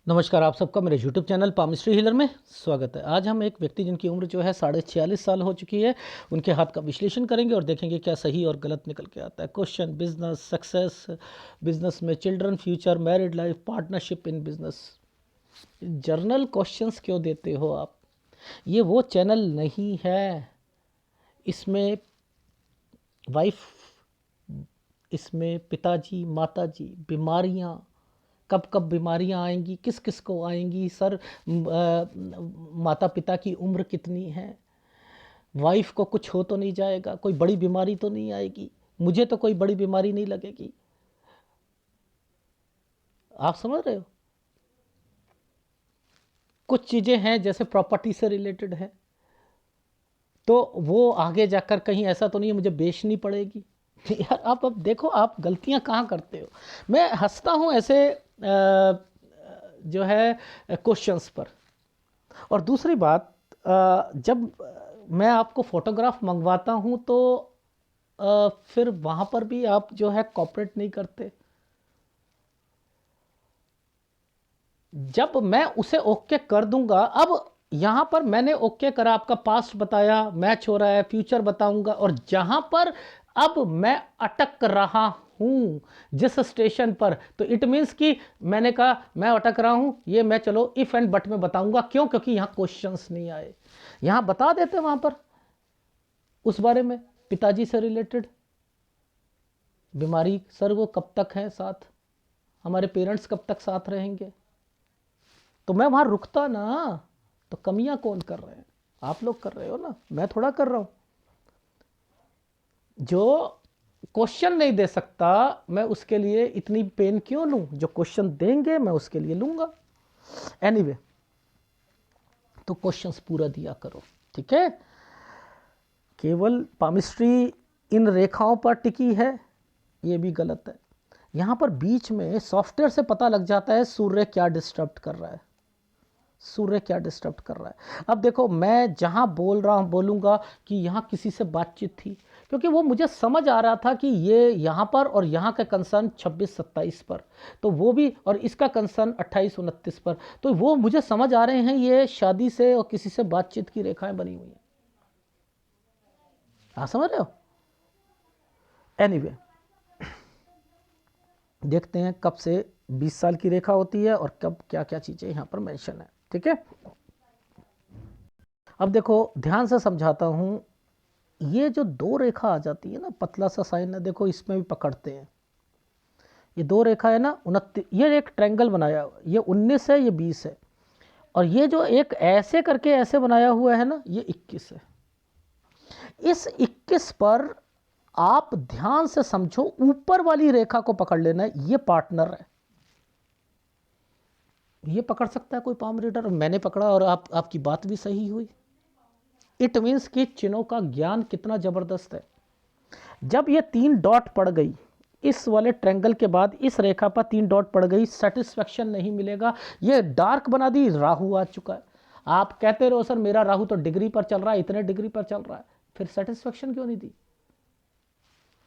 नमस्कार, आप सबका मेरे YouTube चैनल पामिस्ट्री हीलर में स्वागत है। आज हम एक व्यक्ति जिनकी उम्र जो है 46.5 साल हो चुकी है, उनके हाथ का विश्लेषण करेंगे और देखेंगे क्या सही और गलत निकल के आता है। क्वेश्चन: बिजनेस सक्सेस, बिजनेस में children, future, married life, partnership in business. Journal questions क्यों देते हो आप? ये वो चैनल नहीं है। इसमें वाइफ, इसमें पिताजी, माताजी, बीमारियाँ, कब कब बीमारियां आएंगी, किस किस को आएंगी, सर माता पिता की उम्र कितनी है, वाइफ को कुछ हो तो नहीं जाएगा, कोई बड़ी बीमारी तो नहीं आएगी, मुझे तो कोई बड़ी बीमारी नहीं लगेगी। आप समझ रहे हो? कुछ चीज़ें हैं जैसे प्रॉपर्टी से रिलेटेड है, तो वो आगे जाकर कहीं ऐसा तो नहीं है मुझे बेचनी पड़ेगी। यार आप अब देखो आप गलतियां कहाँ करते हो। मैं हंसता हूँ ऐसे जो है क्वेश्चंस पर। और दूसरी बात, जब मैं आपको फोटोग्राफ मंगवाता हूं तो फिर वहां पर भी आप जो है कॉपरेट नहीं करते। जब मैं उसे ओके कर दूंगा, अब यहां पर मैंने ओके करा, आपका पास्ट बताया, मैच हो रहा है, फ्यूचर बताऊंगा, और जहां पर अब मैं अटक रहा हूं जिस स्टेशन पर, तो इट मीन्स कि मैंने कहा मैं अटक रहा हूं, ये मैं चलो इफ एंड बट में बताऊंगा। क्यों? क्योंकि यहां क्वेश्चंस नहीं आए। यहां बता देते वहां पर उस बारे में, पिताजी से रिलेटेड बीमारी, सर वो कब तक है साथ, हमारे पेरेंट्स कब तक साथ रहेंगे, तो मैं वहां रुकता ना। तो कमियां कौन कर रहे हैं? आप लोग कर रहे हो ना, मैं थोड़ा कर रहा हूं। जो क्वेश्चन नहीं दे सकता, मैं उसके लिए इतनी पेन क्यों लूं? जो क्वेश्चन देंगे मैं उसके लिए लूंगा। एनीवे, तो क्वेश्चंस पूरा दिया करो, ठीक है? केवल पामिस्ट्री इन रेखाओं पर टिकी है, ये भी गलत है। यहां पर बीच में सॉफ्टवेयर से पता लग जाता है सूर्य क्या डिस्टर्ब कर रहा है, सूर्य क्या डिस्टर्ब कर रहा है। अब देखो, मैं जहां बोल रहा हूं, बोलूंगा कि यहां किसी से बातचीत थी, क्योंकि वो मुझे समझ आ रहा था कि ये यहां पर और यहां का कंसर्न 26-27 पर, तो वो भी, और इसका कंसर्न 28-29 पर, तो वो मुझे समझ आ रहे हैं ये शादी से और किसी से बातचीत की रेखाएं बनी हुई हैं। आप समझ रहे हो? एनीवे, देखते हैं कब से 20 साल की रेखा होती है और कब क्या क्या चीज़ें यहाँ पर मेंशन है, ठीक है? अब देखो ध्यान से समझाता हूँ। ये जो दो रेखा आ जाती है ना, पतला सा साइन है, देखो इसमें भी पकड़ते हैं। ये दो रेखा है ना, 29, ये एक ट्रायंगल बनाया हुआ, ये 19 है, ये 20 है, और ये जो एक ऐसे करके ऐसे बनाया हुआ है ना, ये 21 है। इस 21 पर आप ध्यान से समझो, ऊपर वाली रेखा को पकड़ लेना, ये पार्टनर है। ये पकड़ सकता है कोई पाम रीडर? मैंने पकड़ा और आपकी बात भी सही हुई। इट मीन्स कि चिन्हों का ज्ञान कितना जबरदस्त है। जब ये 3 डॉट पड़ गई इस वाले ट्रायंगल के बाद, इस रेखा पर 3 डॉट पड़ गई, सेटिस्फेक्शन नहीं मिलेगा। ये डार्क बना दी, राहु आ चुका है। आप कहते रहो सर मेरा राहु तो डिग्री पर चल रहा है, इतने डिग्री पर चल रहा है, फिर सेटिस्फेक्शन क्यों नहीं दी?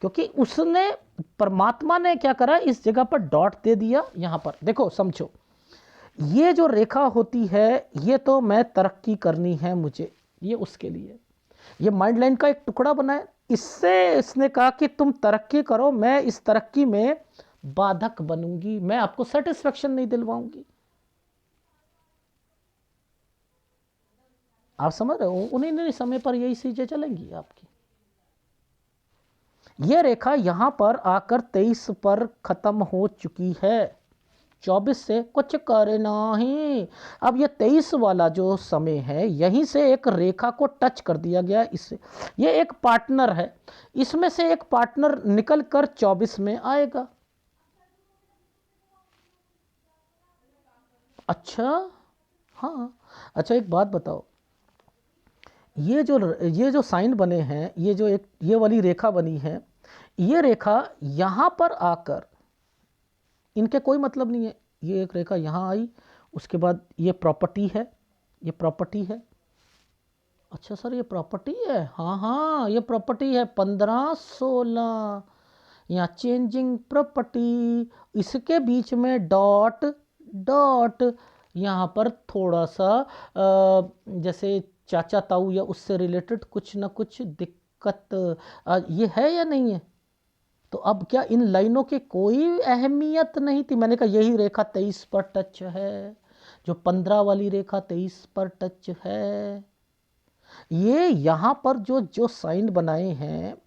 क्योंकि उसने, परमात्मा ने क्या करा, इस जगह पर डॉट दे दिया। यहां पर देखो, समझो, ये जो रेखा होती है, ये तो मैं तरक्की करनी है मुझे, ये उसके लिए ये माइंड लाइन का एक टुकड़ा बना है। इससे इसने कहा कि तुम तरक्की करो, मैं इस तरक्की में बाधक बनूंगी, मैं आपको सेटिस्फेक्शन नहीं दिलवाऊंगी। आप समझ रहे हो? उन्हीं समय पर यही चीजें चलेंगी आपकी। यह रेखा यहां पर आकर 23 पर खत्म हो चुकी है, 24 से कुछ करना ही। अब ये 23 वाला जो समय है, यहीं से एक रेखा को टच कर दिया गया इससे। ये एक पार्टनर है, इसमें से एक पार्टनर निकल कर 24 में आएगा। अच्छा, हाँ, अच्छा एक बात बताओ, ये जो साइन बने हैं, ये जो एक ये वाली रेखा बनी है, ये रेखा यहां पर आकर, इनके कोई मतलब नहीं है। ये एक रेखा यहाँ आई, उसके बाद ये प्रॉपर्टी है, ये प्रॉपर्टी है। अच्छा सर ये प्रॉपर्टी है, हाँ हाँ ये प्रॉपर्टी है, 15-16, यहाँ चेंजिंग प्रॉपर्टी, इसके बीच में डॉट डॉट यहाँ पर थोड़ा सा जैसे चाचा ताऊ या उससे रिलेटेड कुछ ना कुछ दिक्कत ये है या नहीं है? तो अब क्या इन लाइनों की कोई अहमियत नहीं थी? मैंने कहा यही रेखा 23 पर टच है, जो 15 वाली रेखा 23 पर टच है। ये यहाँ पर जो जो साइन बनाए हैं,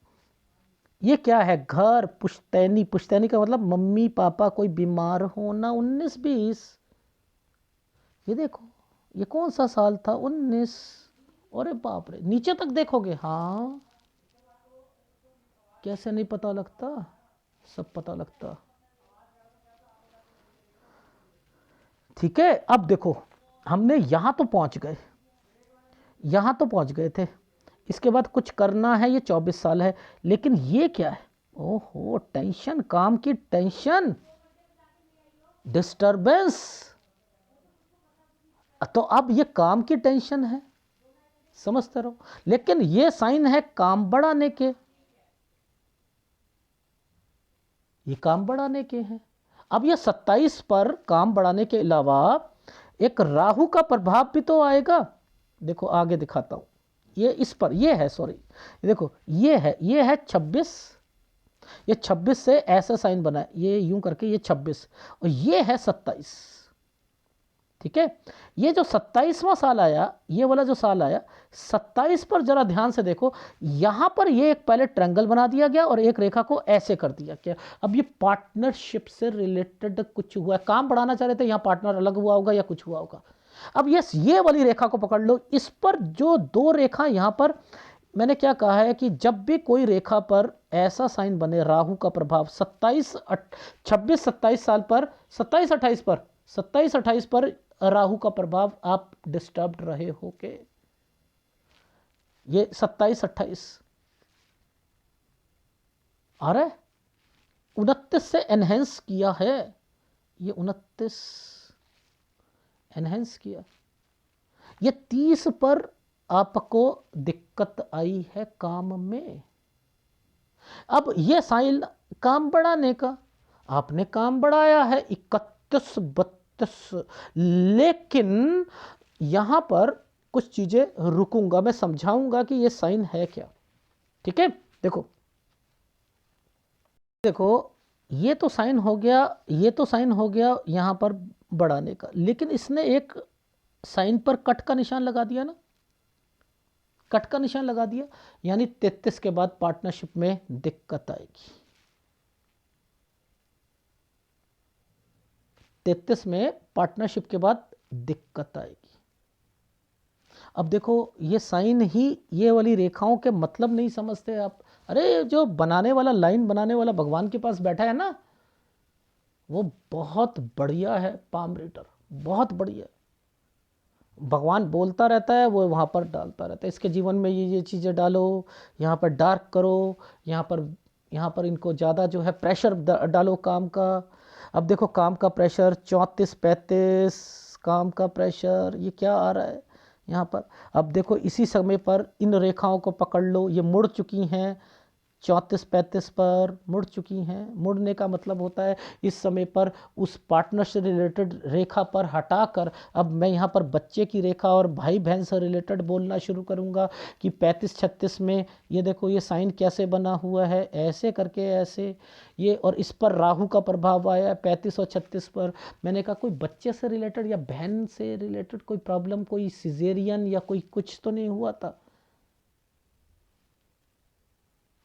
ये क्या है? घर, पुश्तैनी, पुश्तैनी का मतलब मम्मी पापा कोई बीमार होना, 19-20। ये देखो, ये कौन सा साल था? 19। अरे बाप रे, नीचे तक देखोगे, हाँ कैसे नहीं पता लगता, सब पता लगता। ठीक है, अब देखो हमने यहां तो पहुंच गए, यहां तो पहुंच गए थे। इसके बाद कुछ करना है, ये 24 साल है, लेकिन ये क्या है? ओहो, टेंशन, काम की टेंशन, डिस्टरबेंस। तो अब ये काम की टेंशन है, समझते रहो। लेकिन ये साइन है काम बढ़ाने के, ये काम बढ़ाने के हैं। अब ये 27 पर काम बढ़ाने के अलावा एक राहु का प्रभाव भी तो आएगा। देखो आगे दिखाता हूं, ये इस पर, ये है, सॉरी, देखो ये है 26। ये 26 से ऐसा साइन बना है, ये यूं करके, ये 26 और ये है 27। ठीक है, ये जो 27वां साल आया, ये वाला जो साल आया 27 पर जरा ध्यान से देखो, यहां पर ये एक पहले ट्रायंगल बना दिया गया और एक रेखा को ऐसे कर दिया गया। अब ये पार्टनरशिप से रिलेटेड कुछ हुआ है, काम बढ़ाना चाह रहे थे, यहां पार्टनर अलग हुआ होगा या कुछ हुआ होगा। अब ये वाली रेखा को पकड़ लो, इस पर जो दो रेखा यहां पर, मैंने क्या कहा है कि जब भी कोई रेखा पर ऐसा साइन बने, राहु का प्रभाव 26-27 साल पर, 27-28 पर राहु का प्रभाव, आप डिस्टर्ब्ड रहे हो के, ये 27-28 आ रहा है, 29 से एनहेंस किया है, ये 29 एनहेंस किया, ये 30 पर आपको दिक्कत आई है काम में। अब ये साइन काम बढ़ाने का, आपने काम बढ़ाया है 31-32, लेकिन यहां पर कुछ चीजें रुकूंगा, मैं समझाऊंगा कि ये साइन है क्या। ठीक है, देखो देखो, ये तो साइन हो गया, ये तो साइन हो गया यहां पर बढ़ाने का, लेकिन इसने एक साइन पर कट का निशान लगा दिया ना, कट का निशान लगा दिया, यानी 33 के बाद पार्टनरशिप में दिक्कत आएगी। 33 में पार्टनरशिप के बाद दिक्कत आएगी। अब देखो, ये साइन ही, ये वाली रेखाओं के मतलब नहीं समझते आप। अरे जो बनाने वाला, लाइन बनाने वाला भगवान के पास बैठा है ना, वो बहुत बढ़िया है, पाम रीडर बहुत बढ़िया है। भगवान बोलता रहता है, वो वहाँ पर डालता रहता है, इसके जीवन में ये चीज़ें डालो, यहाँ पर डार्क करो, यहाँ पर इनको ज़्यादा जो है प्रेशर डालो काम का। अब देखो काम का प्रेशर 34-35, काम का प्रेशर ये क्या आ रहा है यहाँ पर। अब देखो इसी समय पर इन रेखाओं को पकड़ लो, ये मुड़ चुकी हैं, 34-35 पर मुड़ चुकी हैं। मुड़ने का मतलब होता है इस समय पर उस पार्टनर से रिलेटेड रेखा पर हटाकर अब मैं यहाँ पर बच्चे की रेखा और भाई बहन से रिलेटेड बोलना शुरू करूँगा कि 35-36 में ये देखो ये साइन कैसे बना हुआ है, ऐसे करके ऐसे ये, और इस पर राहु का प्रभाव आया 35 और 36 पर। मैंने कहा कोई बच्चे से रिलेटेड या बहन से रिलेटेड कोई प्रॉब्लम, कोई सिजेरियन या कोई कुछ तो नहीं हुआ था?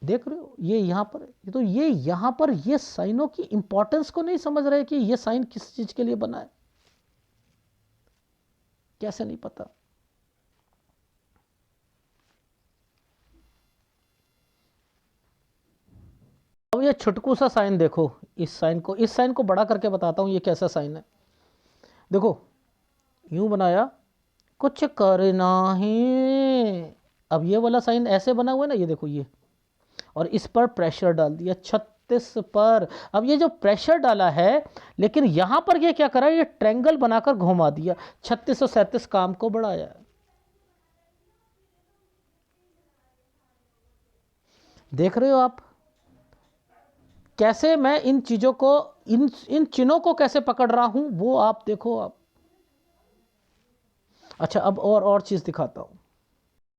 देख रहे हो, ये यहाँ पर है, तो ये यहाँ पर ये साइनों की इंपॉर्टेंस को नहीं समझ रहे कि ये साइन किस चीज के लिए बना है, कैसे नहीं पता। अब ये छुटकू सा साइन देखो, इस साइन को बड़ा करके बताता हूं ये कैसा साइन है। देखो यूं बनाया, कुछ करना है। अब ये वाला साइन ऐसे बना हुआ है ना, ये देखो ये, और इस पर प्रेशर डाल दिया 36 पर। अब ये जो प्रेशर डाला है, लेकिन यहां पर ये क्या करा, ये ट्रायंगल बनाकर घुमा दिया, 36 और 37 काम को बढ़ाया। देख रहे हो आप, कैसे मैं इन चीज़ों को, इन चिन्हों को कैसे पकड़ रहा हूं वो आप देखो आप। अच्छा, अब और चीज़ दिखाता हूं।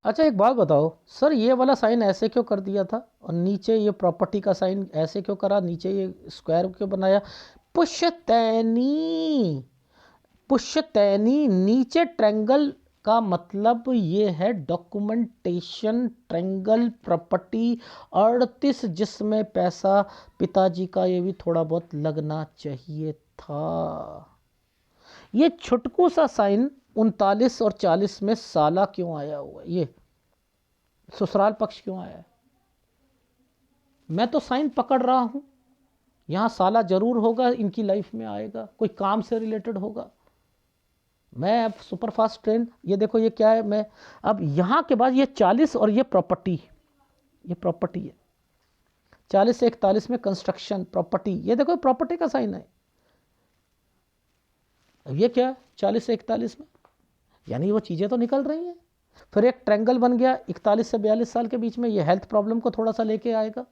अच्छा, एक बात बताओ सर, ये वाला साइन ऐसे क्यों कर दिया था और नीचे ये प्रॉपर्टी का साइन ऐसे क्यों करा, नीचे ये स्क्वायर क्यों बनाया? पुश्तैनी, पुश्तैनी नीचे ट्रायंगल का मतलब ये है डॉक्यूमेंटेशन, ट्रायंगल प्रॉपर्टी 38, जिसमें पैसा पिताजी का ये भी थोड़ा बहुत लगना चाहिए था। ये छुटकू सा साइन 39 और 40 में साला क्यों आया हुआ है, ये ससुराल पक्ष क्यों आया है? मैं तो साइन पकड़ रहा हूं, यहां साला जरूर होगा, इनकी लाइफ में आएगा, कोई काम से रिलेटेड होगा। मैं अब सुपरफास्ट ट्रेन, ये देखो ये क्या है, मैं अब यहां के बाद ये 40 और ये प्रॉपर्टी, ये प्रॉपर्टी है 40 से 41 में कंस्ट्रक्शन प्रॉपर्टी, ये देखो प्रॉपर्टी का साइन है। अब ये क्या है 40 से 41 में, यानी वो चीज़ें तो निकल रही हैं। फिर एक ट्रायंगल बन गया 41 से 42 साल के बीच में, ये हेल्थ प्रॉब्लम को थोड़ा सा लेके आएगा।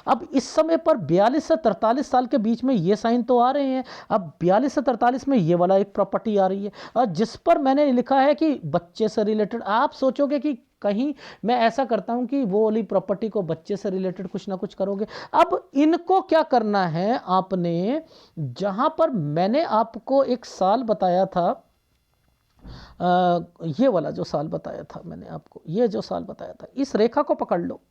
अब इस समय पर 42 से 43 साल के बीच में ये साइन तो आ रहे हैं, अब 42 से 43 में ये वाला एक प्रॉपर्टी आ रही है, और जिस पर मैंने लिखा है कि बच्चे से रिलेटेड। आप सोचोगे कि कहीं मैं ऐसा करता हूं कि वो वाली प्रॉपर्टी को बच्चे से रिलेटेड कुछ ना कुछ करोगे। अब इनको क्या करना है आपने, जहां पर मैंने आपको एक साल बताया था, ये वाला जो साल बताया था मैंने आपको, ये जो साल बताया था, इस रेखा को पकड़ लो।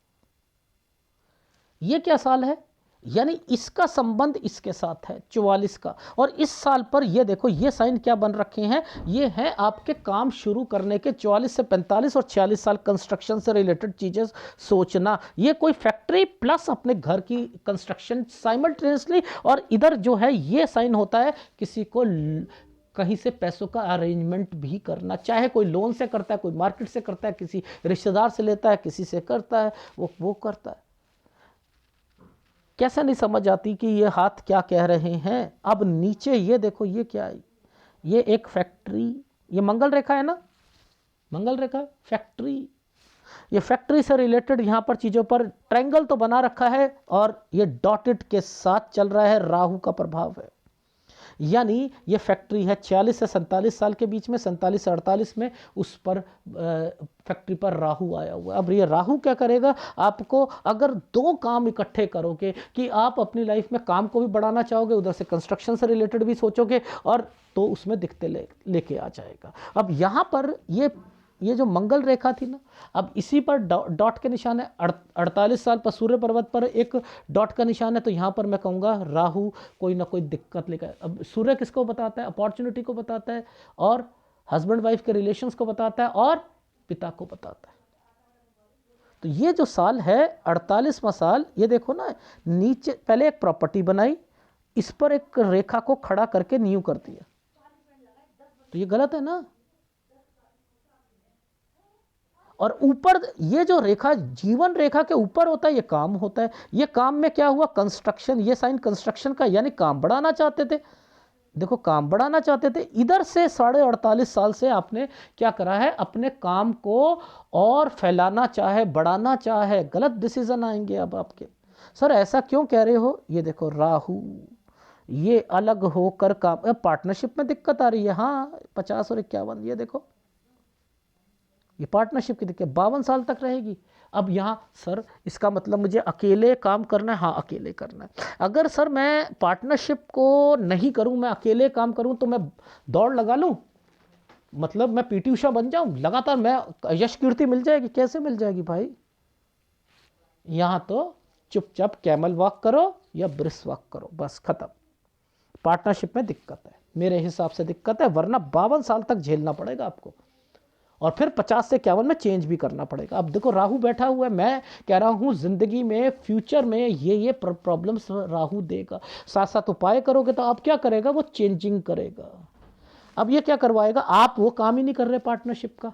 ये क्या साल है, यानी इसका संबंध इसके साथ है 44 का, और इस साल पर ये देखो ये साइन क्या बन रखे हैं, ये है आपके काम शुरू करने के 44 से 45 और 46 साल, कंस्ट्रक्शन से रिलेटेड चीजें सोचना। ये कोई फैक्ट्री प्लस अपने घर की कंस्ट्रक्शन साइमल्टेनियसली, और इधर जो है ये साइन होता है किसी को कहीं से पैसों का अरेंजमेंट भी करना, चाहे कोई लोन से करता है, कोई मार्केट से करता है, किसी रिश्तेदार से लेता है, किसी से करता है, वो करता है। कैसे नहीं समझ आती कि ये हाथ क्या कह रहे हैं। अब नीचे ये देखो ये क्या है, ये एक फैक्ट्री, ये मंगल रेखा है ना, मंगल रेखा फैक्ट्री, ये फैक्ट्री से रिलेटेड यहां पर चीजों पर ट्रायंगल तो बना रखा है, और ये डॉटेड के साथ चल रहा है, राहु का प्रभाव है। यानी ये फैक्ट्री है 46 से 47 साल के बीच में, 47 से 48 में उस पर फैक्ट्री पर राहु आया हुआ है। अब ये राहु क्या करेगा आपको, अगर दो काम इकट्ठे करोगे कि आप अपनी लाइफ में काम को भी बढ़ाना चाहोगे, उधर से कंस्ट्रक्शन से रिलेटेड भी सोचोगे, और तो उसमें दिक्कतें लेके आ जाएगा। अब यहाँ पर ये जो मंगल रेखा थी ना, अब इसी पर डॉट के निशान है, 48 साल पर सूर्य पर्वत पर एक डॉट का निशान है, तो यहाँ पर मैं कहूँगा राहु कोई ना कोई दिक्कत लेकर। अब सूर्य किसको बताता है, अपॉर्चुनिटी को बताता है, और हस्बैंड वाइफ के रिलेशंस को बताता है, और पिता को बताता है। तो ये जो साल है 48वां साल, ये देखो ना, नीचे पहले एक प्रॉपर्टी बनाई, इस पर एक रेखा को खड़ा करके नींव कर दिया, तो ये गलत है ना। और ऊपर ये जो रेखा जीवन रेखा के ऊपर होता है, ये काम होता है। ये काम में क्या हुआ, कंस्ट्रक्शन, ये साइन कंस्ट्रक्शन का, यानी काम बढ़ाना चाहते थे। देखो काम बढ़ाना चाहते थे, इधर से 48.5 साल से आपने क्या करा है, अपने काम को और फैलाना चाहे, बढ़ाना चाहे, गलत डिसीजन आएंगे अब आपके। सर ऐसा क्यों कह रहे हो, ये देखो राहु, ये अलग होकर काम, पार्टनरशिप में दिक्कत आ रही है। हाँ 50 और 51, ये देखो ये पार्टनरशिप की दिक्कत 52 साल तक रहेगी। अब यहाँ सर इसका मतलब मुझे अकेले काम करना है, हाँ अकेले करना है। अगर सर मैं पार्टनरशिप को नहीं करूँ, मैं अकेले काम करूँ, तो मैं दौड़ लगा लूँ, मतलब मैं पीटी उषा बन जाऊँ लगातार, मैं यश कीर्ति मिल जाएगी, कैसे मिल जाएगी भाई। यहाँ तो चुपचाप कैमल वॉक करो या ब्रिस वॉक करो, बस खत्म। पार्टनरशिप में दिक्कत है, मेरे हिसाब से दिक्कत है, वरना 52 साल तक झेलना पड़ेगा आपको, और फिर 50 से 51 में चेंज भी करना पड़ेगा। अब देखो राहु बैठा हुआ है, मैं कह रहा हूँ जिंदगी में फ्यूचर में ये प्रॉब्लम्स राहु देगा। साथ साथ उपाय करोगे तो आप क्या करेगा, वो चेंजिंग करेगा। अब ये क्या करवाएगा, आप वो काम ही नहीं कर रहे पार्टनरशिप का,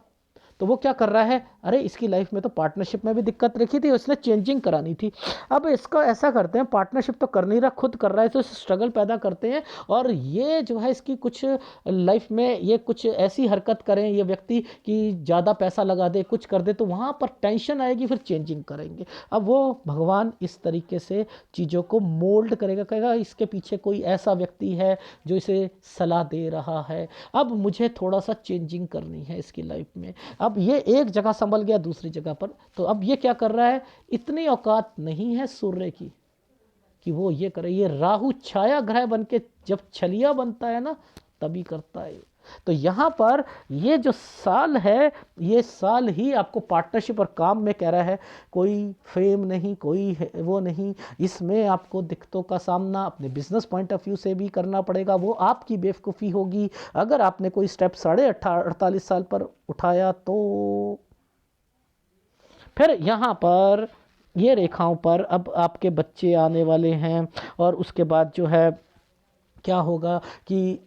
तो वो क्या कर रहा है, अरे इसकी लाइफ में तो पार्टनरशिप में भी दिक्कत रखी थी, उसने चेंजिंग करानी थी। अब इसको ऐसा करते हैं, पार्टनरशिप तो कर नहीं रहा, खुद कर रहा है, तो स्ट्रगल पैदा करते हैं और ये जो है इसकी कुछ लाइफ में ये कुछ ऐसी हरकत करें ये व्यक्ति कि ज़्यादा पैसा लगा दे, कुछ कर दे, तो वहाँ पर टेंशन आएगी, फिर चेंजिंग करेंगे। अब वो भगवान इस तरीके से चीज़ों को मोल्ड करेगा, कहेगा इसके पीछे कोई ऐसा व्यक्ति है जो इसे सलाह दे रहा है, अब मुझे थोड़ा सा चेंजिंग करनी है इसकी लाइफ में। अब ये एक जगह संभल गया दूसरी जगह पर, तो अब ये क्या कर रहा है, इतनी औकात नहीं है सूर्य की कि वो ये करे। ये राहु छाया ग्रह बन के जब छलिया बनता है ना तभी करता है। तो यहाँ पर ये जो साल है, ये साल ही आपको पार्टनरशिप और काम में कह रहा है, कोई फेम नहीं, कोई वो नहीं, इसमें आपको दिक्कतों का सामना अपने बिजनेस पॉइंट ऑफ व्यू से भी करना पड़ेगा। वो आपकी बेवकूफ़ी होगी अगर आपने कोई स्टेप 48 साल पर उठाया। तो फिर यहाँ पर ये रेखाओं पर अब आपके बच्चे आने वाले हैं और उसके बाद जो है क्या होगा कि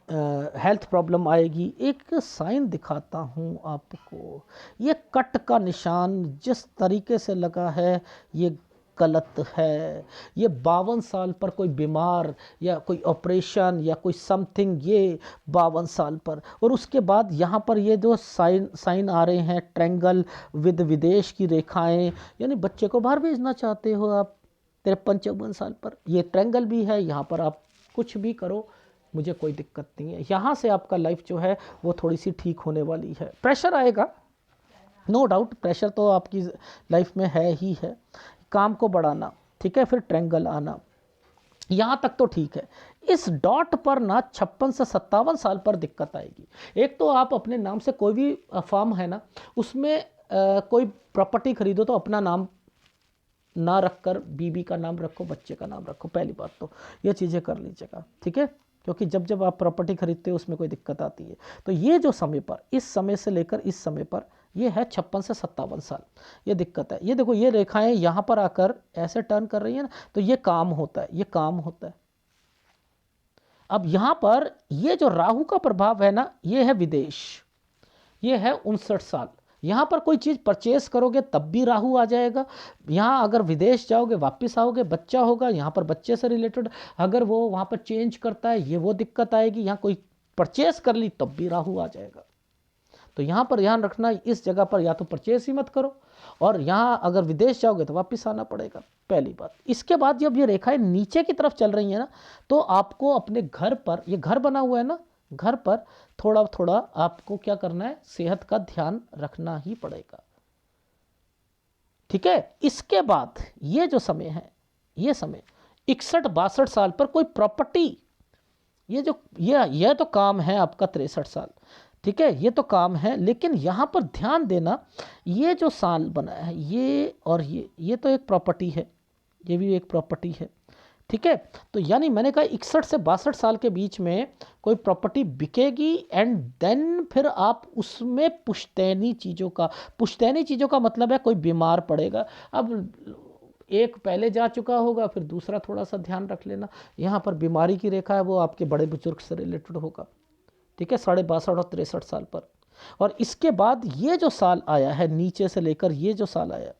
हेल्थ प्रॉब्लम आएगी। एक साइन दिखाता हूँ आपको, ये कट का निशान जिस तरीके से लगा है ये गलत है। ये 52 साल पर कोई बीमार या कोई ऑपरेशन या कोई समथिंग, ये 52 साल पर। और उसके बाद यहाँ पर ये जो साइन आ रहे हैं ट्रैंगल विद विदेश की रेखाएं, यानी बच्चे को बाहर भेजना चाहते हो आप 53-54 साल पर, ये ट्रैंगल भी है। यहाँ पर आप कुछ भी करो, मुझे कोई दिक्कत नहीं है। यहाँ से आपका लाइफ जो है वो थोड़ी सी ठीक होने वाली है। प्रेशर आएगा, नो डाउट, प्रेशर तो आपकी लाइफ में है ही है। काम को बढ़ाना, ठीक है, फिर ट्रैंगल आना, यहाँ तक तो ठीक है। इस डॉट पर ना 56 से 57 साल पर दिक्कत आएगी। एक तो आप अपने नाम से कोई भी फॉर्म है ना, उसमें कोई प्रॉपर्टी खरीदो तो अपना नाम ना रखकर बीबी का नाम रखो, बच्चे का नाम रखो। पहली बात तो ये चीज़ें कर लीजिएगा, ठीक है, क्योंकि जब जब आप प्रॉपर्टी खरीदते हो उसमें कोई दिक्कत आती है। तो ये जो समय पर, इस समय से लेकर इस समय पर, ये है 56 से 57 साल, ये दिक्कत है। ये देखो ये रेखाएं यहाँ पर आकर ऐसे टर्न कर रही है ना, तो ये काम होता है, ये काम होता है। अब यहाँ पर ये जो राहु का प्रभाव है ना, ये है विदेश, ये है 59 साल। यहाँ पर कोई चीज़ परचेस करोगे तब भी राहु आ जाएगा। यहाँ अगर विदेश जाओगे वापस आओगे, बच्चा होगा, यहाँ पर बच्चे से रिलेटेड अगर वो वहाँ पर चेंज करता है, ये वो दिक्कत आएगी। यहाँ कोई परचेस कर ली तब भी राहु आ जाएगा। तो यहाँ पर ध्यान रखना, इस जगह पर या तो परचेस ही मत करो, और यहाँ अगर विदेश जाओगे तो वापस आना पड़ेगा, पहली बात। इसके बाद जब ये रेखाएं नीचे की तरफ चल रही हैं ना, तो आपको अपने घर पर, ये घर बना हुआ है ना, घर पर थोड़ा थोड़ा आपको क्या करना है, सेहत का ध्यान रखना ही पड़ेगा, ठीक है। इसके बाद ये जो समय है, ये समय 61-62 साल पर कोई प्रॉपर्टी, ये जो ये तो काम है आपका 63 साल, ठीक है, ये तो काम है। लेकिन यहाँ पर ध्यान देना, ये जो साल बना है ये और ये तो एक प्रॉपर्टी है, ये भी एक प्रॉपर्टी है, ठीक है। तो यानी मैंने कहा 61 से 62 साल के बीच में कोई प्रॉपर्टी बिकेगी, एंड देन फिर आप उसमें पुश्तैनी चीज़ों का मतलब है कोई बीमार पड़ेगा। अब एक पहले जा चुका होगा, फिर दूसरा थोड़ा सा ध्यान रख लेना। यहाँ पर बीमारी की रेखा है, वो आपके बड़े बुजुर्ग से रिलेटेड होगा, ठीक है, 62 और 63 साल पर। और इसके बाद ये जो साल आया है नीचे से लेकर ये जो साल आया,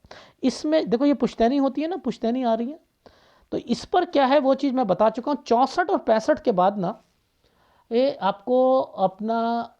इसमें देखो ये पुश्तैनी होती है ना, पुश्तैनी आ रही है, तो इस पर क्या है वो चीज़ मैं बता चुका हूँ। 64 और 65 के बाद ना ये आपको अपना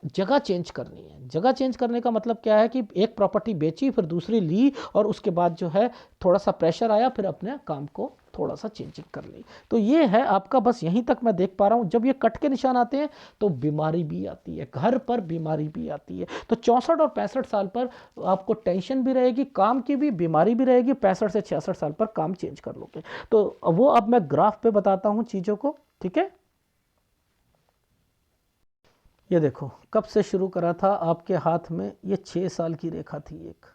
जगह चेंज करनी है। जगह चेंज करने का मतलब क्या है कि एक प्रॉपर्टी बेची, फिर दूसरी ली, और उसके बाद जो है थोड़ा सा प्रेशर आया, फिर अपने काम को थोड़ा सा चेंजिंग कर ली। तो ये है आपका, बस यहीं तक मैं देख पा रहा हूँ। जब ये कट के निशान आते हैं तो बीमारी भी आती है, घर पर बीमारी भी आती है। तो 64 और 65 साल पर आपको टेंशन भी रहेगी, काम की भी, बीमारी भी रहेगी। 65 से 66 साल पर काम चेंज कर लोगे। तो वो अब मैं ग्राफ पे बताता हूँ चीज़ों को, ठीक है। ये देखो कब से शुरू करा था आपके हाथ में, ये 6 साल की रेखा थी। एक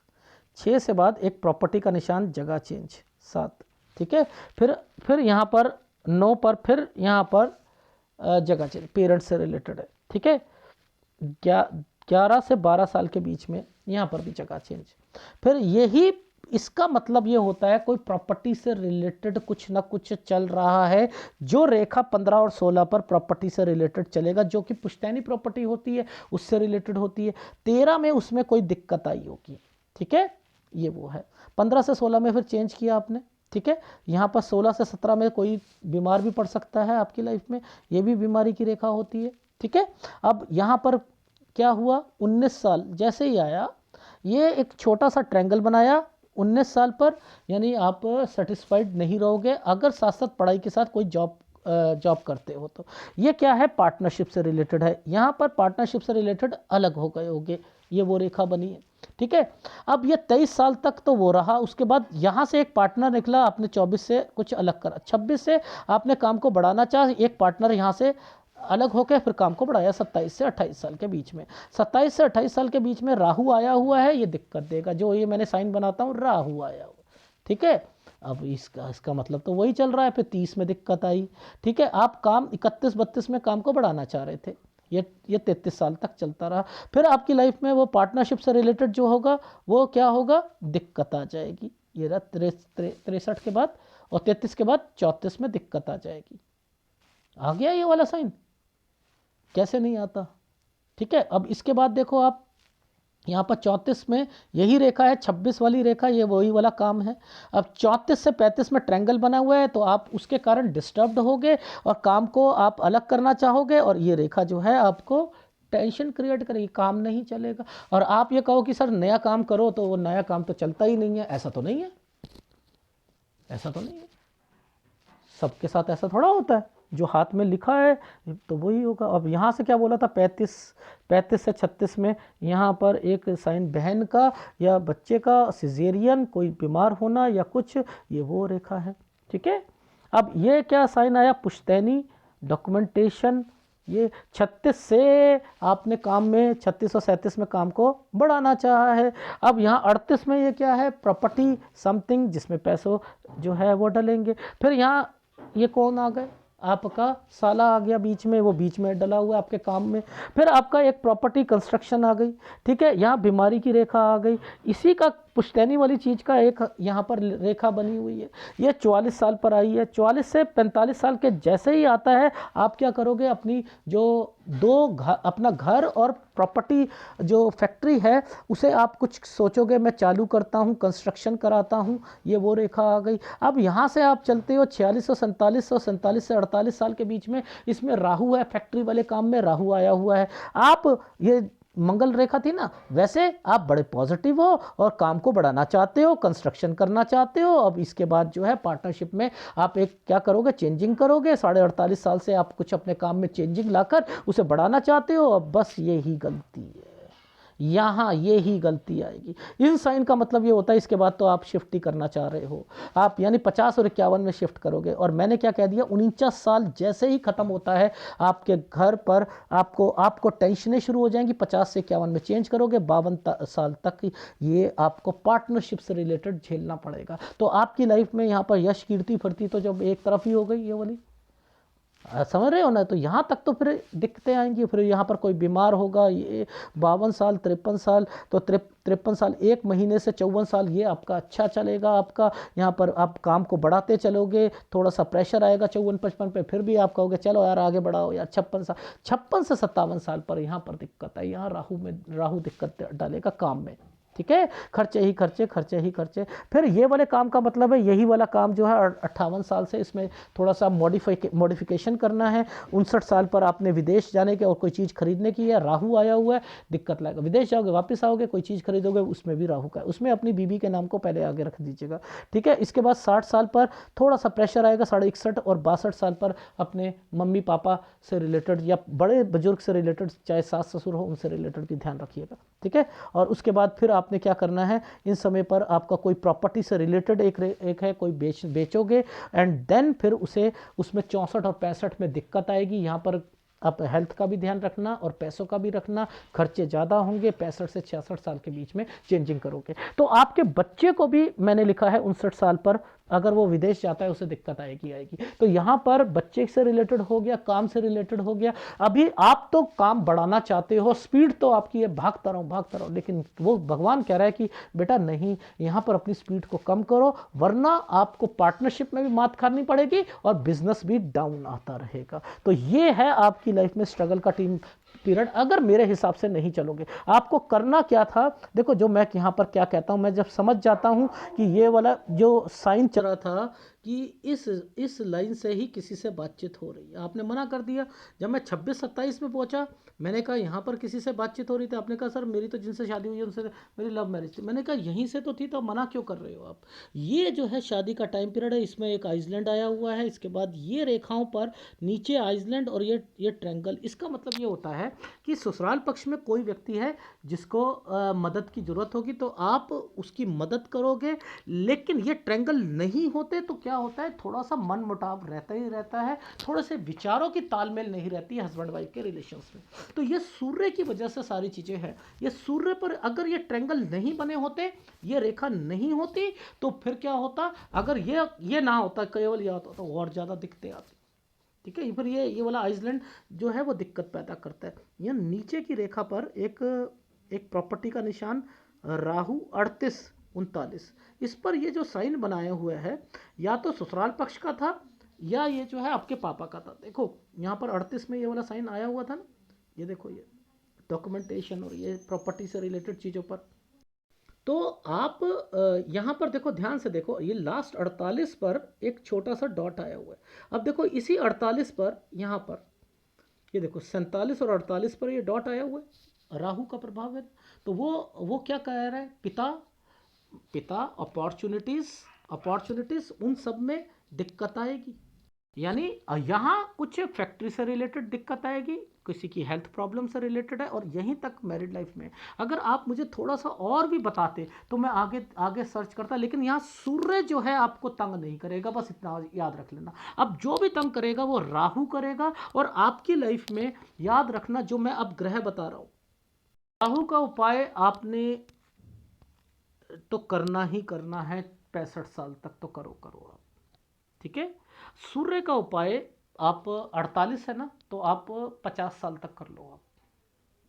6 से बाद एक प्रॉपर्टी का निशान, जगह चेंज 7, ठीक है। फिर यहाँ पर 9 पर फिर यहाँ पर जगह चेंज, पेरेंट्स से रिलेटेड है, ठीक है। 11 से 12 साल के बीच में यहाँ पर भी जगह चेंज। फिर यही इसका मतलब ये होता है कोई प्रॉपर्टी से रिलेटेड कुछ ना कुछ चल रहा है, जो रेखा 15 और 16 पर प्रॉपर्टी से रिलेटेड चलेगा, जो कि पुश्तैनी प्रॉपर्टी होती है उससे रिलेटेड होती है। 13 में उसमें कोई दिक्कत आई होगी, ठीक है, ये वो है। 15 से 16 में फिर चेंज किया आपने, ठीक है। यहाँ पर 16 से 17 में कोई बीमार भी पड़ सकता है आपकी लाइफ में, ये भी बीमारी की रेखा होती है, ठीक है। अब यहाँ पर क्या हुआ, 19 साल जैसे ही आया, ये एक छोटा सा ट्रायंगल बनाया 19 साल पर, यानी आप सेटिस्फाइड नहीं रहोगे अगर साथ साथ पढ़ाई के साथ कोई जॉब करते हो तो। ये क्या है, पार्टनरशिप से रिलेटेड है। यहाँ पर पार्टनरशिप से रिलेटेड अलग हो गए होगे, ये वो रेखा बनी है, ठीक है। अब ये 23 साल तक तो वो रहा, उसके बाद यहाँ से एक पार्टनर निकला, आपने 24 से कुछ अलग करा, 26 से आपने काम को बढ़ाना चाहा, एक पार्टनर यहाँ से अलग होकर फिर काम को बढ़ाया 27 से 28 साल के बीच में। 27 से 28 साल के बीच में राहु आया हुआ है, ये दिक्कत देगा, जो ये मैंने साइन बनाता हूँ राहु आया हुआ, ठीक है। अब इसका मतलब तो वही चल रहा है। फिर 30 में दिक्कत आई, ठीक है। आप काम 31-32 में काम को बढ़ाना चाह रहे थे, ये 33 साल तक चलता रहा। फिर आपकी लाइफ में वो पार्टनरशिप से रिलेटेड जो होगा वो क्या होगा, दिक्कत आ जाएगी। ये रहा 63 के बाद और 33 के बाद 34 में दिक्कत आ जाएगी। आ गया ये वाला साइन, कैसे नहीं आता, ठीक है। अब इसके बाद देखो आप यहाँ पर 34 में यही रेखा है, 26 वाली रेखा, ये वही वाला काम है। अब 34 से 35 में ट्रायंगल बना हुआ है, तो आप उसके कारण डिस्टर्ब्ड होगे और काम को आप अलग करना चाहोगे, और ये रेखा जो है आपको टेंशन क्रिएट करेगी, काम नहीं चलेगा। और आप ये कहो कि सर नया काम करो, तो वो नया काम तो चलता ही नहीं है, ऐसा तो नहीं है, ऐसा तो नहीं है, सबके साथ ऐसा थोड़ा होता है। जो हाथ में लिखा है तो वही होगा। अब यहाँ से क्या बोला था, 35 से 36 में यहाँ पर एक साइन बहन का या बच्चे का सिजेरियन, कोई बीमार होना या कुछ, ये वो रेखा है, ठीक है। अब ये क्या साइन आया, पुश्तैनी डॉक्यूमेंटेशन। ये 36 से आपने काम में 36 और 37 में काम को बढ़ाना चाहा है। अब यहाँ 38 में ये क्या है, प्रॉपर्टी समथिंग, जिसमें पैसों जो है वो डलेंगे। फिर यहाँ ये कौन आ गए, आपका साला आ गया बीच में, वो बीच में डला हुआ है आपके काम में। फिर आपका एक प्रॉपर्टी कंस्ट्रक्शन आ गई, ठीक है। यहाँ बीमारी की रेखा आ गई, इसी का पुश्तैनी वाली चीज़ का एक यहाँ पर रेखा बनी हुई है। ये 44 साल पर आई है। 44 से 45 साल के जैसे ही आता है, आप क्या करोगे, अपनी जो अपना घर और प्रॉपर्टी जो फैक्ट्री है उसे आप कुछ सोचोगे, मैं चालू करता हूँ, कंस्ट्रक्शन कराता हूँ, ये वो रेखा आ गई। अब यहाँ से आप चलते हो 46 और 47 और 47 से 48 साल के बीच में, इसमें राहु है, फैक्ट्री वाले काम में राहु आया हुआ है। आप ये मंगल रेखा थी ना, वैसे आप बड़े पॉजिटिव हो और काम को बढ़ाना चाहते हो, कंस्ट्रक्शन करना चाहते हो। अब इसके बाद जो है पार्टनरशिप में आप एक क्या करोगे, चेंजिंग करोगे। 48.5 साल से आप कुछ अपने काम में चेंजिंग लाकर उसे बढ़ाना चाहते हो। अब बस यही गलती है, यहाँ ये ही गलती आएगी। इन साइन का मतलब ये होता है इसके बाद तो आप शिफ्ट ही करना चाह रहे हो आप, यानी 50 और 51 में शिफ्ट करोगे। और मैंने क्या कह दिया, 49 साल जैसे ही ख़त्म होता है आपके घर पर आपको टेंशनें शुरू हो जाएंगी। 50 से 51 में चेंज करोगे, 52 साल तक ये आपको पार्टनरशिप से रिलेटेड झेलना पड़ेगा। तो आपकी लाइफ में यहाँ पर यश कीर्ति फर्ती तो जब एक तरफ ही हो गई ये वाली, समझ रहे हो ना। तो यहाँ तक तो फिर दिक्कतें आएंगी। फिर यहाँ पर कोई बीमार होगा, ये 52 साल 53 साल, तो 53 साल 1 महीने से 54 साल ये आपका अच्छा चलेगा। आपका यहाँ पर आप काम को बढ़ाते चलोगे, थोड़ा सा प्रेशर आएगा 54-55 पे, फिर भी आप कहोगे चलो यार आगे बढ़ाओ यार। 56 से 57 साल पर यहाँ पर दिक्कत है, यहाँ राहु दिक्कत डालेगा काम में, ठीक है। खर्चे ही खर्चे, खर्चे ही खर्चे। फिर ये वाले काम का मतलब है यही वाला काम जो है 58 साल से, इसमें थोड़ा सा मॉडिफिकेशन करना है। 59 साल पर आपने विदेश जाने के और कोई चीज़ खरीदने की है, राहु आया हुआ है, दिक्कत लाएगा। विदेश जाओगे, वापस आओगे, कोई चीज़ खरीदोगे, उसमें भी राहु का है, उसमें अपनी बीबी के नाम को पहले आगे रख दीजिएगा, ठीक है। इसके बाद 60 साल पर थोड़ा सा प्रेशर आएगा, 61.5 और 62 साल पर अपने मम्मी पापा से रिलेटेड या बड़े बुजुर्ग से रिलेटेड, चाहे सास ससुर हो, उनसे रिलेटेड भी ध्यान रखिएगा, ठीक है। और उसके बाद फिर आपने क्या करना है, इन समय पर आपका कोई प्रॉपर्टी से रिलेटेड एक है, कोई बेचोगे, एंड देन फिर उसमें 64 और 65 में दिक्कत आएगी। यहाँ पर आप हेल्थ का भी ध्यान रखना और पैसों का भी रखना, खर्चे ज़्यादा होंगे। 65 से 66 साल के बीच में चेंजिंग करोगे। तो आपके बच्चे को भी मैंने लिखा है 59 साल पर अगर वो विदेश जाता है उसे दिक्कत आएगी। तो यहाँ पर बच्चे से रिलेटेड हो गया, काम से रिलेटेड हो गया। अभी आप तो काम बढ़ाना चाहते हो, स्पीड तो आपकी है, भागता रहो, लेकिन वो भगवान कह रहा है कि बेटा नहीं, यहाँ पर अपनी स्पीड को कम करो, वरना आपको पार्टनरशिप में भी मात खानी पड़ेगी और बिजनेस भी डाउन आता रहेगा। तो ये है आपकी लाइफ में स्ट्रगल का टीम पीरियड, अगर मेरे हिसाब से नहीं चलोगे। आपको करना क्या था, देखो जो मैं यहाँ पर क्या कहता हूँ, मैं जब समझ जाता हूँ कि ये वाला जो साइन चल रहा था कि इस लाइन से ही किसी से बातचीत हो रही है, आपने मना कर दिया। जब मैं 26-27 में पहुंचा, मैंने कहा यहाँ पर किसी से बातचीत हो रही थी, आपने कहा सर मेरी तो जिनसे शादी हुई है उनसे मेरी लव मैरिज थी। मैंने कहा यहीं से तो थी, तो मना क्यों कर रहे हो आप। ये जो है शादी का टाइम पीरियड है, इसमें एक आइसलैंड आया हुआ है, इसके बाद ये रेखाओं पर नीचे आइसलैंड और ये ट्रैंगल, इसका मतलब ये होता है कि ससुराल पक्ष में कोई व्यक्ति है जिसको मदद की जरूरत होगी तो आप उसकी मदद करोगे। लेकिन ये ट्रैंगल नहीं होते तो क्या होता है, थोड़ा सा मन मुटाव रहता ही रहता है, थोड़े से विचारों की तालमेल नहीं रहती है हस्बैंड वाइफ के रिलेशंस में। तो ये सूर्य की वजह से सारी चीजें हैं। ये सूर्य पर अगर ये ट्रैंगल नहीं बने होते, ये रेखा नहीं होती, तो फिर क्या होता, अगर ये ना होता, केवल ये होता तो और ज्यादा दिक्कतें आती। ठीक है, फिर ये वाला आइसलैंड जो है वो दिक्कत पैदा करता है। यह नीचे की रेखा पर एक प्रॉपर्टी का निशान राहु 38-39, इस पर ये जो साइन बनाया हुआ है, या तो ससुराल पक्ष का था या ये जो है आपके पापा का था। देखो यहाँ पर 38 में ये वाला साइन आया हुआ था ना, ये देखो, ये डॉक्यूमेंटेशन और ये प्रॉपर्टी से रिलेटेड चीज़ों पर। तो आप यहाँ पर देखो, ध्यान से देखो, ये लास्ट 48 पर एक छोटा सा डॉट आया हुआ है। अब देखो इसी 48 पर यहाँ पर ये देखो 47 और 48 पर ये डॉट आया हुआ है, राहु का प्रभाव है। तो वो क्या कह रहा है, पिता अपॉर्चुनिटीज उन सब में दिक्कत आएगी। यानी यहाँ कुछ फैक्ट्री से रिलेटेड दिक्कत आएगी, किसी की हेल्थ प्रॉब्लम से रिलेटेड है, और यहीं तक मैरिड लाइफ में। अगर आप मुझे थोड़ा सा और भी बताते तो मैं आगे आगे सर्च करता, लेकिन यहाँ सूर्य जो है आपको तंग नहीं करेगा, बस इतना याद रख लेना। अब जो भी तंग करेगा वो राहु करेगा। और आपकी लाइफ में याद रखना, जो मैं अब ग्रह बता रहा हूँ, राहु का उपाय आपने तो करना ही करना है, 65 साल तक तो करो आप। ठीक है, सूर्य का उपाय आप 48 है ना, तो आप 50 साल तक कर लो आप।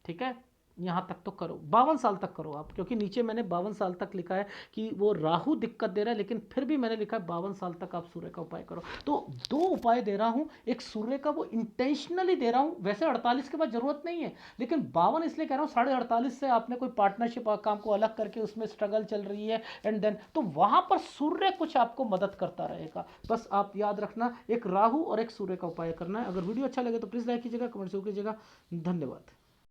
ठीक है, यहाँ तक तो करो, 52 साल तक करो आप, क्योंकि नीचे मैंने 52 साल तक लिखा है कि वो राहु दिक्कत दे रहा है, लेकिन फिर भी मैंने लिखा है 52 साल तक आप सूर्य का उपाय करो। तो 2 उपाय दे रहा हूँ, एक सूर्य का वो इंटेंशनली दे रहा हूँ, वैसे 48 के बाद जरूरत नहीं है, लेकिन 52 इसलिए कह रहा हूँ, 48.5 से आपने कोई पार्टनरशिप काम को अलग करके उसमें स्ट्रगल चल रही है, एंड देन तो वहां पर सूर्य कुछ आपको मदद करता रहेगा। बस आप याद रखना, एक राहु और एक सूर्य का उपाय करना है। अगर वीडियो अच्छा लगे तो प्लीज लाइक कीजिएगा, कमेंट जरूर कीजिएगा। धन्यवाद।